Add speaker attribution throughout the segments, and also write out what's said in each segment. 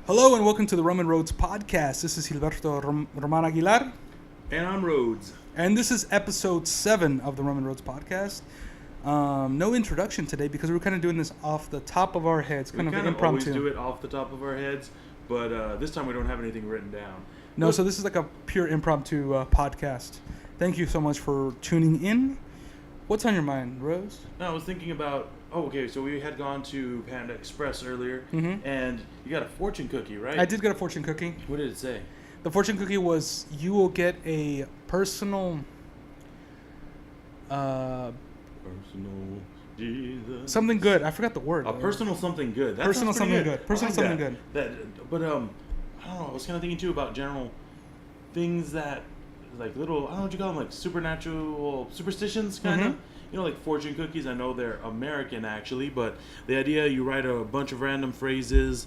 Speaker 1: Hello and welcome to the Roman Roads podcast. This is Gilberto Roman Aguilar.
Speaker 2: And I'm Rodez.
Speaker 1: And this is episode 7 of the Roman Roads podcast. No introduction today because we're kind of doing this off the top of our heads, kind of impromptu.
Speaker 2: We always do it off the top of our heads, but this time we don't have anything written down.
Speaker 1: No, so this is like a pure impromptu podcast. Thank you so much for tuning in. What's on your mind, Rose?
Speaker 2: No, I was thinking about, so we had gone to Panda Express earlier, and you got a fortune cookie, right?
Speaker 1: I did get a fortune cookie.
Speaker 2: What did it say?
Speaker 1: The fortune cookie was, you will get a personal...
Speaker 2: Personal Jesus.
Speaker 1: Something good. I forgot the word.
Speaker 2: A personal something good. That
Speaker 1: personal something good. Personal something
Speaker 2: good. But I don't know. I was kind of thinking too about general things that, like little, I don't know what you call them, like supernatural superstitions, kind of. You know, like fortune cookies. I know they're American actually, but the idea you write a bunch of random phrases,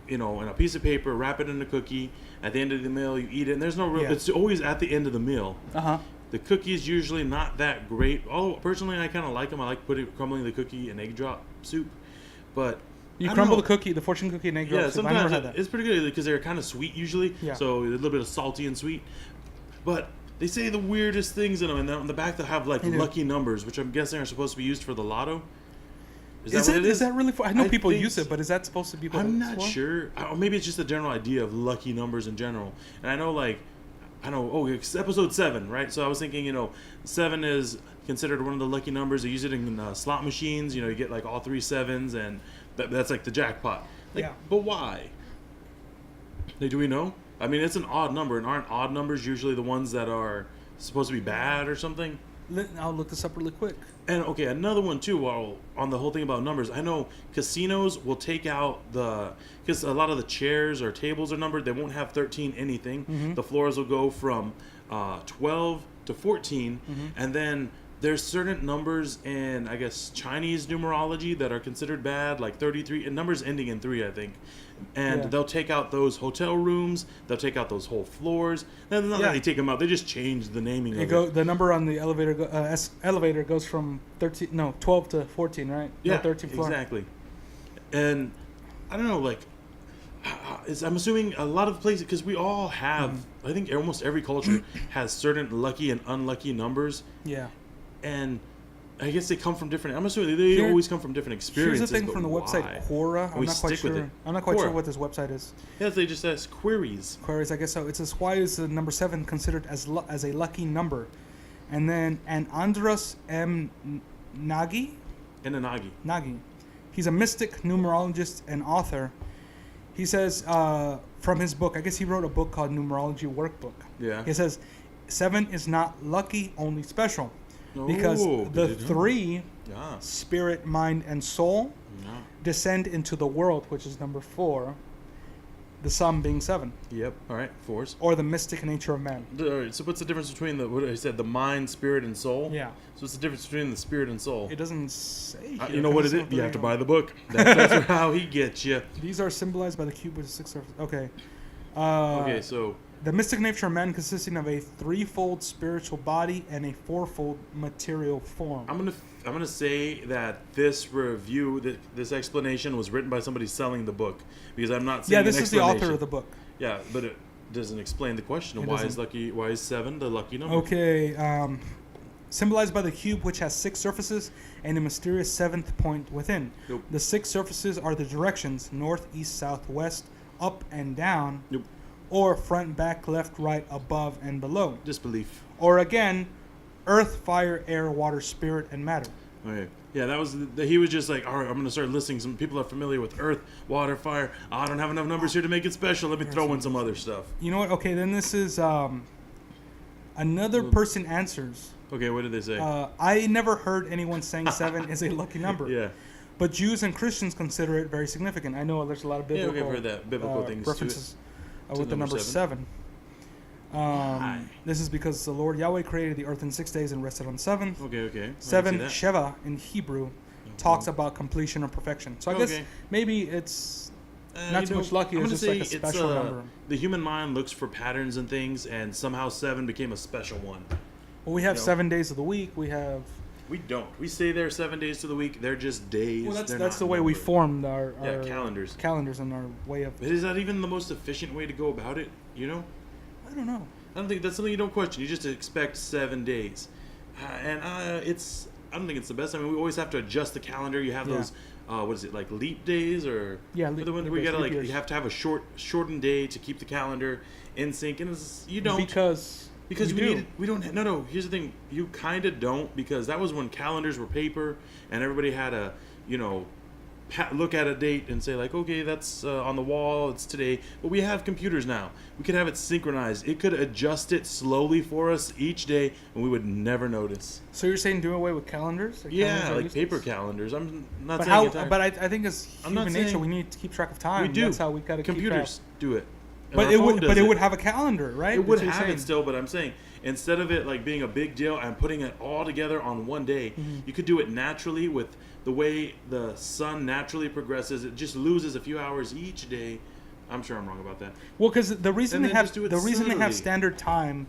Speaker 2: you know, in a piece of paper, wrap it in a cookie. At the end of the meal, you eat it, and there's no real. Yeah. It's always at the end of the meal. The cookie's usually not that great. Although personally, I kind of like them. I like crumbling the cookie in egg drop soup. But
Speaker 1: you crumble the cookie, the fortune cookie in egg drop soup.
Speaker 2: Sometimes it's pretty good because they're kind of sweet usually. Yeah. So a little bit of salty and sweet. But they say the weirdest things in them, and on the back they have like lucky numbers, which I'm guessing are supposed to be used for the lotto. Is that what it is? Is
Speaker 1: that really for? I know people use it, but is that supposed to be?
Speaker 2: I'm not sure. Maybe it's just a general idea of lucky numbers in general. And I know it's episode 7, right? So I was thinking, 7 is considered one of the lucky numbers. They use it in slot machines. You get like all 3 sevens, and that's like the jackpot. But why? Do we know? I mean, it's an odd number, and aren't odd numbers usually the ones that are supposed to be bad or something?
Speaker 1: I'll look this up really quick.
Speaker 2: And another one too. While on the whole thing about numbers, I know casinos will take out because a lot of the chairs or tables are numbered. They won't have 13 anything. The floors will go from 12 to 14, and then there's certain numbers in, I guess, Chinese numerology that are considered bad, like 33, and numbers ending in 3, I think. And they'll take out those hotel rooms. They'll take out those whole floors. Not that they take them out. They just change the naming of it.
Speaker 1: The number on the elevator goes from 12 to 14, right?
Speaker 2: Yeah,
Speaker 1: 13th floor.
Speaker 2: Exactly. And I don't know, I'm assuming a lot of places, because we all have, I think almost every culture has certain lucky and unlucky numbers.
Speaker 1: Yeah.
Speaker 2: And I guess they come from different. I'm assuming they always come from different experiences.
Speaker 1: Here's the thing from the website Quora. I'm not quite sure. I'm not quite sure what this website is.
Speaker 2: Yeah, they just ask queries.
Speaker 1: Queries, I guess so. It says, why is the number 7 considered as a lucky number? And then Andras M. Nagy. Nagy. He's a mystic, numerologist, and author. He says from his book, I guess he wrote a book called Numerology Workbook. Yeah. He says 7 is not lucky, only special. Because the 3, spirit, mind, and soul, descend into the world, which is number 4, the sum being 7.
Speaker 2: Yep. All right. 4s.
Speaker 1: Or the mystic nature of man.
Speaker 2: All right. So what's the difference between the mind, spirit, and soul?
Speaker 1: Yeah.
Speaker 2: So what's the difference between the spirit and soul?
Speaker 1: It doesn't say.
Speaker 2: You know what it is? You have to buy the book. That's how he gets you.
Speaker 1: These are symbolized by the cube with 6 surfaces. Okay.
Speaker 2: So
Speaker 1: the mystic nature of man consisting of a 3-fold spiritual body and a 4-fold material form.
Speaker 2: I'm gonna say that this review, this explanation was written by somebody selling the book, because I'm not seeing
Speaker 1: this is the author of the book.
Speaker 2: Yeah, but it doesn't explain the question of why is 7 the lucky number?
Speaker 1: Okay, symbolized by the cube, which has 6 surfaces and a mysterious 7th point within.
Speaker 2: Nope.
Speaker 1: The 6 surfaces are the directions: north, east, south, west, up and down.
Speaker 2: Nope. Or
Speaker 1: front, back, left, right, above, and below.
Speaker 2: Disbelief.
Speaker 1: Or again, earth, fire, air, water, spirit, and matter.
Speaker 2: Okay. Yeah, he was just like, all right, I'm going to start listing some people are familiar with earth, water, fire. I don't have enough numbers here to make it special. Let me throw in some other stuff.
Speaker 1: You know what? Okay, then this is another person answers.
Speaker 2: Okay, what did they say?
Speaker 1: I never heard anyone saying 7 is a lucky number.
Speaker 2: Yeah.
Speaker 1: But Jews and Christians consider it very significant. I know there's a lot of biblical
Speaker 2: things
Speaker 1: references with the number 7. This is because the Lord Yahweh created the earth in 6 days and rested on 7th.
Speaker 2: Okay.
Speaker 1: 7, Sheva in Hebrew, talks about completion or perfection. So I guess maybe it's not too much lucky. It's just like a special number.
Speaker 2: The human mind looks for patterns and things, and somehow 7 became a special one.
Speaker 1: Well, we have 7 days of the week. We have
Speaker 2: We don't. We say they're 7 days to the week. They're just days.
Speaker 1: Well, that's the way we formed our
Speaker 2: calendars.
Speaker 1: Calendars and our way of.
Speaker 2: But is that even the most efficient way to go about it? You know?
Speaker 1: I don't know.
Speaker 2: I don't think that's something you don't question. You just expect 7 days, and it's. I don't think it's the best. I mean, we always have to adjust the calendar. You have those. What is it, like leap days or?
Speaker 1: Yeah,
Speaker 2: the one where you gotta you have to have a shortened day to keep the calendar in sync, and you don't
Speaker 1: because
Speaker 2: we don't. No. Here's the thing: you kind of don't, because that was when calendars were paper and everybody had to, look at a date and say like, okay, that's on the wall. It's today. But we have computers now. We could have it synchronized. It could adjust it slowly for us each day, and we would never notice.
Speaker 1: So you're saying do away with calendars?
Speaker 2: Like paper calendars. I'm not
Speaker 1: but
Speaker 2: saying
Speaker 1: how. But I think as human nature, we need to keep track of time.
Speaker 2: We do.
Speaker 1: That's how we got to keep track.
Speaker 2: Computers do it.
Speaker 1: But it would have a calendar, right?
Speaker 2: It would have it still, but I'm saying instead of it like being a big deal and putting it all together on one day, you could do it naturally with the way the sun naturally progresses. It just loses a few hours each day. I'm sure I'm wrong about that.
Speaker 1: Well, because the reason they have standard time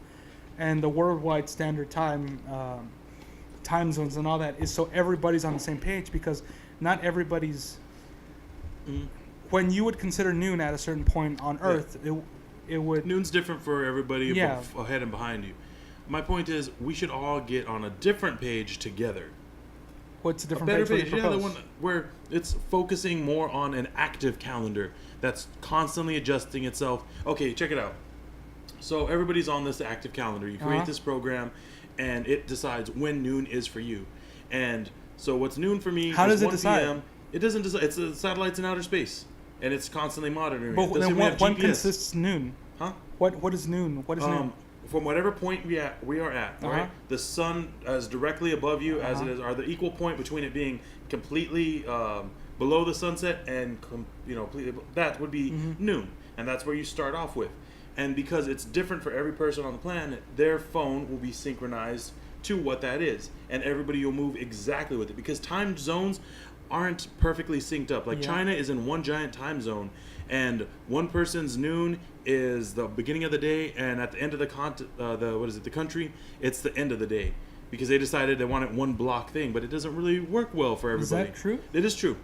Speaker 1: and the worldwide standard time time zones and all that is so everybody's on the same page, because not everybody's. When you would consider noon at a certain point on Earth, it would...
Speaker 2: Noon's different for everybody ahead and behind you. My point is, we should all get on a different page together.
Speaker 1: What's a different page?
Speaker 2: Yeah, the one where it's focusing more on an active calendar that's constantly adjusting itself. Okay, check it out. So everybody's on this active calendar. You create this program, and it decides when noon is for you. And so what's noon for me
Speaker 1: How
Speaker 2: is
Speaker 1: does it
Speaker 2: 1
Speaker 1: decide?
Speaker 2: p.m. It doesn't decide. It's the satellites in outer space. And it's constantly monitoring.
Speaker 1: But then what consists noon?
Speaker 2: Huh?
Speaker 1: What is noon? What is noon?
Speaker 2: From whatever point we are at, right? The sun is directly above you, as it is, are the equal point between it being completely below the sunset and completely, that would be noon, and that's where you start off with. And because it's different for every person on the planet, their phone will be synchronized to what that is, and everybody will move exactly with it, because time zones aren't perfectly synced up. Like China is in one giant time zone, and one person's noon is the beginning of the day, and at the end of the country, it's the end of the day, because they decided they wanted one block thing, but it doesn't really work well for everybody.
Speaker 1: Is that true?
Speaker 2: It is true.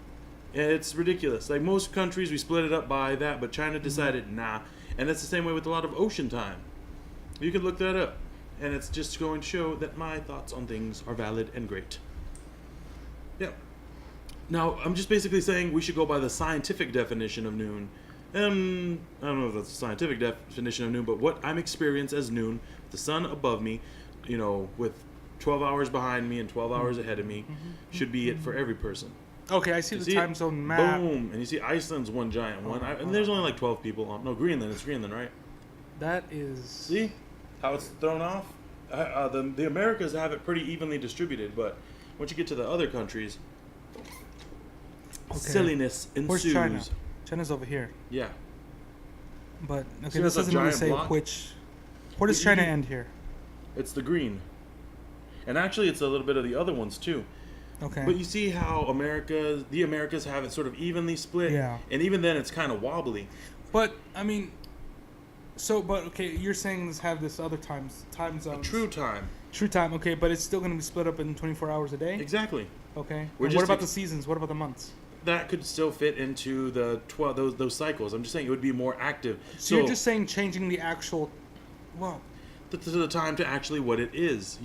Speaker 2: It's ridiculous. Like most countries, we split it up by that, but China decided nah, and it's the same way with a lot of ocean time. You could look that up, and it's just going to show that my thoughts on things are valid and great. Yeah. Now, I'm just basically saying we should go by the scientific definition of noon. I don't know if that's a scientific definition of noon, but what I'm experienced as noon, the sun above me, with 12 hours behind me and 12 hours ahead of me, should be it for every person.
Speaker 1: Okay, I see the time zone map.
Speaker 2: Boom. And you see Iceland's one giant one. And there's only like 12 people on. No, Greenland. It's Greenland, right?
Speaker 1: That is...
Speaker 2: See how it's thrown off? The Americas have it pretty evenly distributed, but once you get to the other countries... silliness ensues.
Speaker 1: Where's China? China's over here.
Speaker 2: Yeah.
Speaker 1: But this doesn't really say which. Where does China end here?
Speaker 2: It's the green. And actually, it's a little bit of the other ones too.
Speaker 1: Okay.
Speaker 2: But you see how the Americas have it sort of evenly split.
Speaker 1: Yeah.
Speaker 2: And even then, it's kind of wobbly.
Speaker 1: But I mean, you're saying this have this other time zones.
Speaker 2: True time.
Speaker 1: True time. Okay, but it's still going to be split up in 24 hours a day.
Speaker 2: Exactly.
Speaker 1: Okay. What about the seasons? What about the months?
Speaker 2: That could still fit into the 12 those cycles. I'm just saying it would be more active.
Speaker 1: So you're just saying changing the actual,
Speaker 2: the time to actually what it is.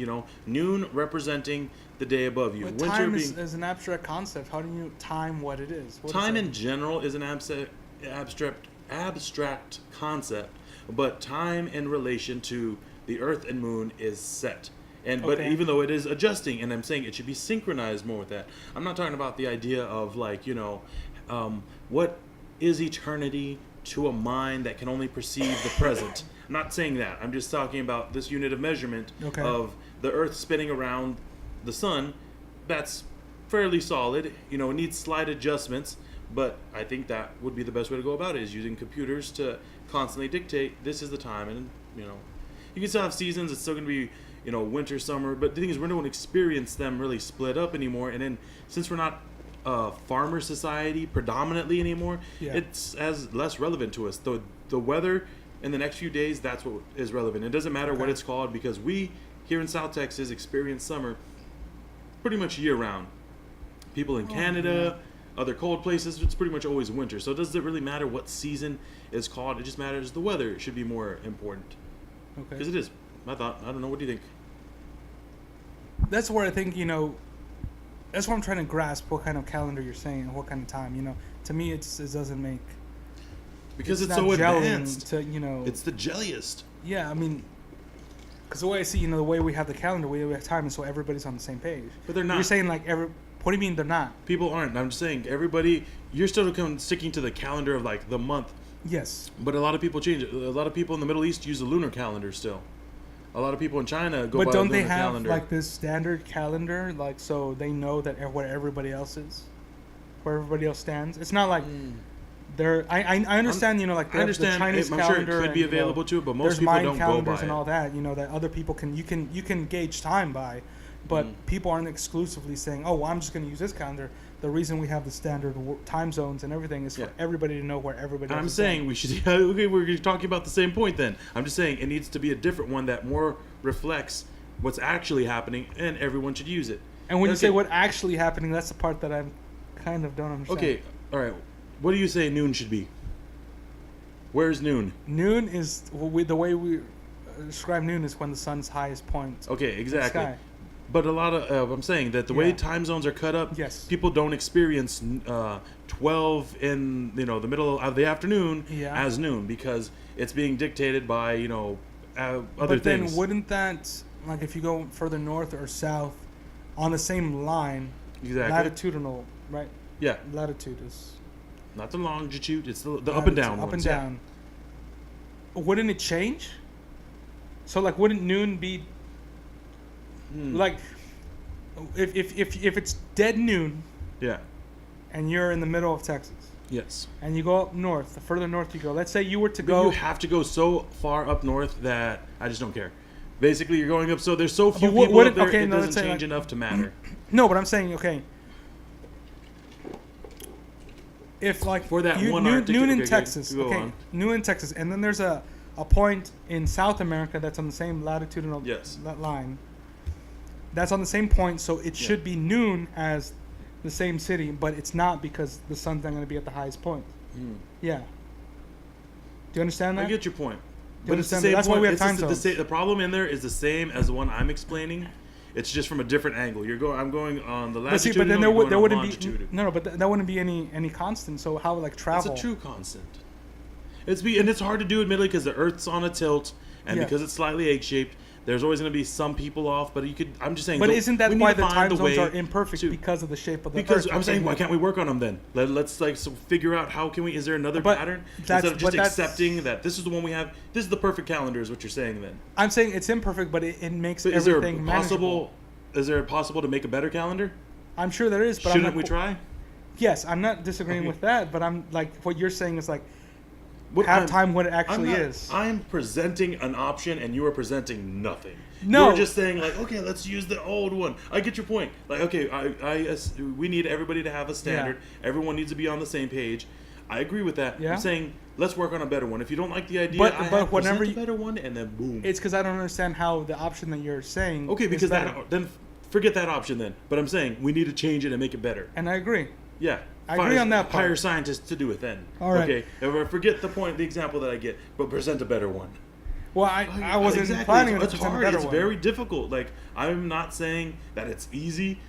Speaker 2: Noon representing the day above you.
Speaker 1: But
Speaker 2: Winter
Speaker 1: time is an abstract concept. How do you time what it is?
Speaker 2: Time in general is an abstract concept, but time in relation to the Earth and Moon is set. But even though it is adjusting, and I'm saying it should be synchronized more with that. I'm not talking about the idea of what is eternity to a mind that can only perceive the present. I'm not saying that. I'm just talking about this unit of measurement of the Earth spinning around the sun. That's fairly solid. It needs slight adjustments, but I think that would be the best way to go about it, is using computers to constantly dictate this is the time. And you can still have seasons. It's still going to be winter, summer, but the thing is, we don't experience them really split up anymore. And then, since we're not a farmer society predominantly anymore, it's as less relevant to us. The weather in the next few days, that's what is relevant. It doesn't matter what it's called, because we here in South Texas experience summer pretty much year round. People in Canada, other cold places, it's pretty much always winter. So does it really matter what season it's called? It just matters the weather. It should be more important. Okay. Because it is. I thought. I don't know. What do you think?
Speaker 1: That's where I think, that's what I'm trying to grasp, what kind of calendar you're saying and what kind of time. To me, it doesn't make...
Speaker 2: Because it's so advanced.
Speaker 1: It's
Speaker 2: the jelliest.
Speaker 1: Yeah, I mean... Because the way I see, the way we have the calendar, we have time, and so everybody's on the same page.
Speaker 2: But they're not.
Speaker 1: You're saying, what do you mean they're not?
Speaker 2: People aren't. I'm just saying, everybody... You're still sticking to the calendar of, the month.
Speaker 1: Yes.
Speaker 2: But a lot of people change it. A lot of people in the Middle East use the lunar calendar still. A lot of people in China go by the lunar calendar. But don't they have,
Speaker 1: this standard calendar, so they know that where everybody else is? Where everybody else stands? It's not like... I understand,
Speaker 2: I understand
Speaker 1: the Chinese
Speaker 2: I'm
Speaker 1: calendar.
Speaker 2: Sure it could be available too, but most people don't go by it.
Speaker 1: There's Mayan calendars and all that, that other people can... You can gauge time by, but people aren't exclusively saying, oh, well, I'm just going to use this calendar. The reason we have the standard time zones and everything is for everybody to know where everybody else is.
Speaker 2: I'm saying we should... Okay, we're talking about the same point then. I'm just saying it needs to be a different one that more reflects what's actually happening, and everyone should use it.
Speaker 1: And when you say what actually happening, that's the part that I kind of don't understand.
Speaker 2: Okay, all right. What do you say noon should be? Where's noon?
Speaker 1: Noon is... the way we describe noon is when the sun's highest point.
Speaker 2: Okay, exactly. In the sky. But a lot of... I'm saying that the way time zones are cut up, people don't experience 12 in the middle of the afternoon as noon because it's being dictated by, other things.
Speaker 1: But then wouldn't that... if you go further north or south on the same line...
Speaker 2: Exactly.
Speaker 1: Latitudinal, right?
Speaker 2: Yeah.
Speaker 1: Latitude is...
Speaker 2: Not the longitude, it's the up and down
Speaker 1: ones.
Speaker 2: Up and
Speaker 1: down. Yeah. Wouldn't it change? So wouldn't noon be if it's dead noon?
Speaker 2: Yeah.
Speaker 1: And you're in the middle of Texas.
Speaker 2: Yes.
Speaker 1: And you go up north, the further north you go. Let's say you were to go.
Speaker 2: You have to go so far up north that I just don't care. Basically, you're going up, so there's so few people up there, it doesn't change enough to matter.
Speaker 1: No, but I'm saying, okay. If
Speaker 2: for that
Speaker 1: noon in Texas, noon in Texas, and then there's a point in South America that's on the same latitudinal line. That's on the same point, so it should be noon as the same city, but it's not because the sun's not going to be at the highest point. Yeah. Do you understand that?
Speaker 2: I get your point.
Speaker 1: But it's the same that's point. Why we have time zones.
Speaker 2: The problem in there is the same as the one I'm explaining. It's just from a different angle. I'm going on the latitude.
Speaker 1: But then there wouldn't be but that wouldn't be any constant. So how travel?
Speaker 2: It's a true constant. And it's hard to do, admittedly, because the Earth's on a tilt, and because it's slightly egg-shaped. There's always going to be some people off, but I'm just saying.
Speaker 1: But isn't that why the time zones are imperfect because of the shape of the Earth?
Speaker 2: Because I'm saying, why can't we work on them then? Let's figure out how can we? Is there another pattern instead of just accepting that this is the one we have? This is the perfect calendar, is what you're saying then?
Speaker 1: I'm saying it's imperfect, but it makes everything manageable.
Speaker 2: Is there possible to make a better calendar?
Speaker 1: I'm sure there is, but
Speaker 2: shouldn't we try?
Speaker 1: Yes, I'm not disagreeing with that, but I'm what you're saying is what it actually is.
Speaker 2: I'm presenting an option, and you are presenting nothing.
Speaker 1: No,
Speaker 2: you're just saying okay, let's use the old one. I get your point. Okay, we need everybody to have a standard. Yeah. Everyone needs to be on the same page. I agree with that. Yeah. I'm saying let's work on a better one. If you don't like the idea, but whenever you better one, and then boom.
Speaker 1: It's because I don't understand how the option that you're saying.
Speaker 2: Okay, because then forget that option then. But I'm saying we need to change it and make it better.
Speaker 1: And I agree.
Speaker 2: Yeah.
Speaker 1: I agree on that part.
Speaker 2: Hire scientists to do it then.
Speaker 1: All right.
Speaker 2: Okay. Forget the example that I get, but present a better one.
Speaker 1: Well, I wasn't planning to present a better one.
Speaker 2: It's very difficult. I'm not saying that it's easy,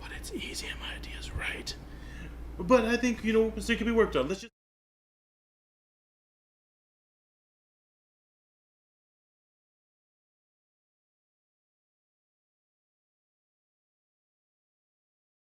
Speaker 2: but it's easy and my idea's right. But I think, it can be worked on. Let's just